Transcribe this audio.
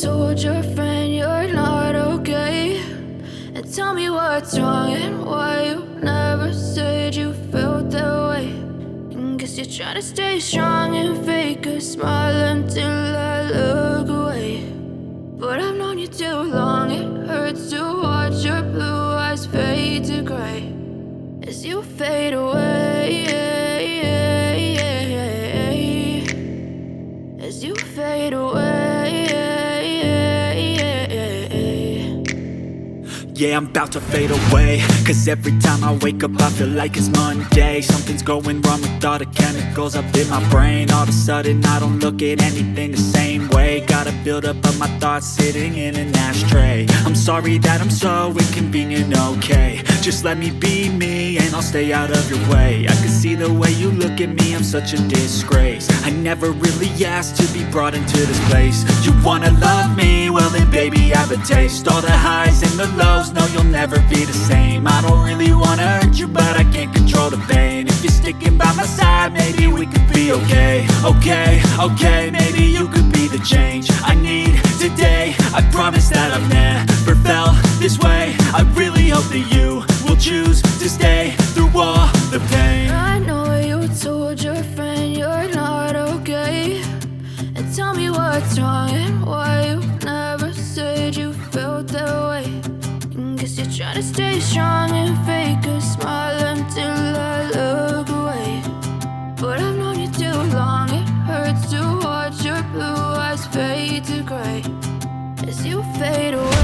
told your friend you're not okay. And tell me what's wrong and why you never said you felt that way. And guess you're trying to stay strong and fake a smile until I look away. But I've known you too long, it hurts to watch your blue eyes fade to gray as you fade away, as you fade away. Yeah, I'm about to fade away, cause every time I wake up I feel like it's Monday. Something's going wrong with all the chemicals up in my brain. All of a sudden I don't look at anything the same way. Gotta build up of my thoughts sitting in an ashtray. I'm sorry that I'm so inconvenient, okay. Just let me be me and I'll stay out of your way. I can see the way you look at me, I'm such a disgrace. I never really asked to be brought into this place. You wanna love me? Well then baby I have a taste. All the highs and the lows, no you'll never be the same. I don't really wanna hurt you but I can't control the pain. If you're sticking by my side maybe we could be okay. Okay, maybe you could be the change I need today. I promise that I've never felt this way. I really hope that you will choose to stay through all the pain. I know you told your friend you're not okay. And tell me what's wrong and why you never said you felt that way. And guess you're trying to stay strong and fake a smile until I look away. But I've known you too long, it hurts to watch your blue eyes fade to gray as you fade away.